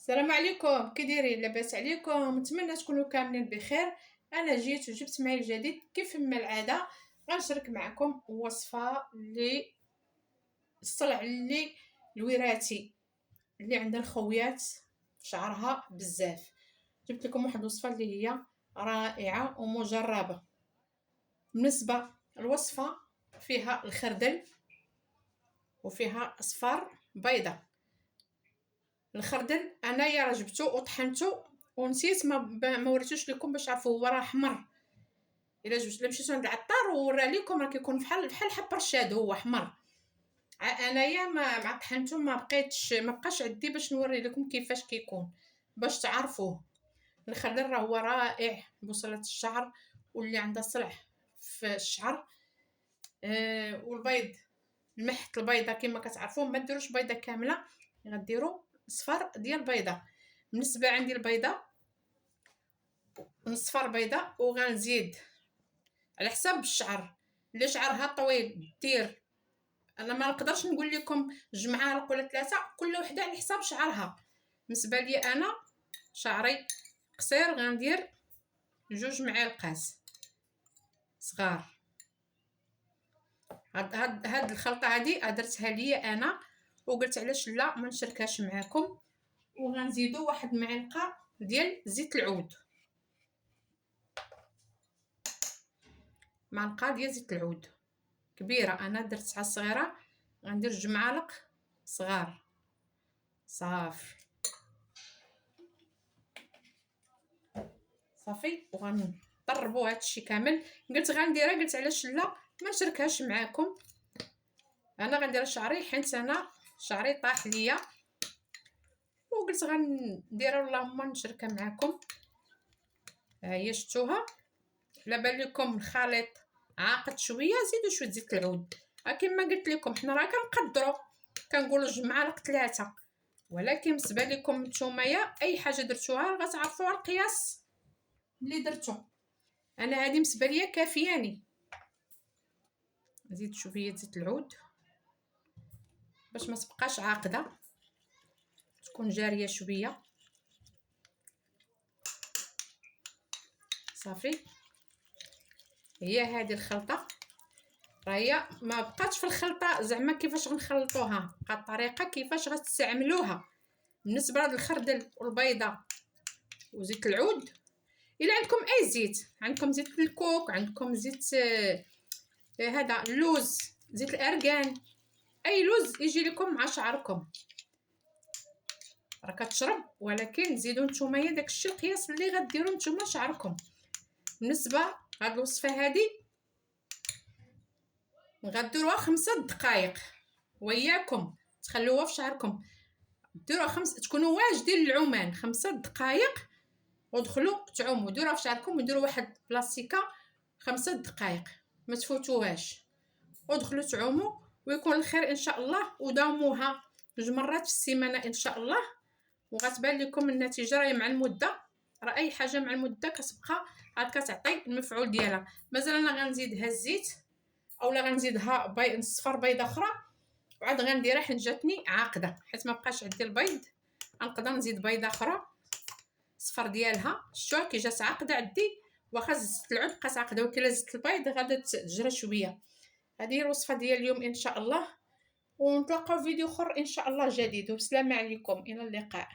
السلام عليكم، كي دايرين؟ لاباس عليكم؟ نتمنى تكونوا كاملين بخير. انا جيت وجبت معايا الجديد كيف ما العاده. غنشارك معكم وصفه الصلع اللي الوراثي اللي عند الخويات شعرها بزاف. جبت لكم واحد الوصفه اللي هي رائعه ومجربه. بالنسبه الوصفه فيها الخردل وفيها اصفار بيضه. الخردل انايا راه جبتو وطحنتو ونسيت ما وريتوش لكم باش تعرفوا هو راه احمر. الا مشيتو عند العطار وورا لكم راه كيكون بحال حب رشاد، هو احمر. انايا ما طحنتو ما بقاش عندي باش نوري لكم كيفاش كيكون باش تعرفوه. الخردل راه هو رائع بوصله الشعر واللي عندها صلع في الشعر. والبيض، المحت البيضه كما كتعرفوا ما ديروش بيضه كامله، غديروا صفر ديال البيضه. بالنسبه عندي البيضه نصفر بيضه، وغنزيد على حساب الشعر. اللي شعرها طويل دير، انا ما نقدرش نقول لكم جوج معالق ولا ثلاثه، كل وحده على حساب شعرها. بالنسبه لي انا شعري قصير غندير جوج معالق صغار. هاد الخلطه هادي درتها ليا انا وقلت علاش لا ما نشاركهاش معكم. وغنزيدوا واحد المعلقه ديال زيت العود، معلقه ديال زيت العود كبيره، انا درتها صغيره غندير جوج معالق صغار صافي. وغنطربوا هادشي كامل. قلت غنديرها، قلت علاش لا ما نشاركهاش معكم. انا غندير شعري حيت انا شعري طاح ليا، وقلت غنديرها اللهم نشاركها معكم. ها هي شفتوها. على بالكم الخليط عاقد شويه، زيدوا شويه زيت العود. كما قلت لكم حنا راه كنقدروا كنقولوا جوج معالق ثلاثه، ولكن بالنسبه لكم نتومايا اي حاجه درتوها غتعرفوا على القياس اللي درتو. انا هذه بالنسبه ليا كافياني. نزيد شويه زيت العود باش ما تبقاش عاقده، تكون جاريه شويه صافي. هي هذه الخلطه راهي ما بقاتش في الخلطه زعما كيفاش غنخلطوها، بقى الطريقه كيفاش غتستعملوها. بالنسبه لهاد الخردل والبيضه وزيت العود، الا عندكم اي زيت، عندكم زيت الكوك، عندكم زيت هذا اللوز، زيت الارغان، اي لوز يجي لكم مع شعركم راه كتشرب. ولكن زيدوا نتوما داكشي القياس اللي غديروا نتوما شعركم. بالنسبه هاد الوصفه هذه غديروها 5 دقائق، وياكم تخلوها في شعركم. ديروها تكونوا واجدين العمان 5 دقائق، ودخلوا تعوموا ديروها في شعركم وديروا واحد بلاستيكه 5 دقائق ما تفوتوهاش، ودخلوا تعوموا ويكون الخير ان شاء الله. وداوموها 2 مرات في السيمانه ان شاء الله، وغتبان لكم النتيجه. راهي مع المده، راه اي حاجه مع المده كتبقى عاد كتعطي المفعول ديالها. مازال انا غنزيدها الزيت اولا غنزيدها صفر بيضه اخرى، وعاد غنديرها حيت جاتني عاقده، حيت ما بقاش عندي البيض غنقدر نزيد بيضه اخرى صفر ديالها. شتوها كي جات عاقده عندي، واخا زدت العود بقات عاقده، ولكن الا زدت البيض غادا تجرى شويه. هذه هي الوصفه ديال اليوم ان شاء الله، ونتلاقاو في فيديو اخر ان شاء الله جديد. والسلام عليكم، الى اللقاء.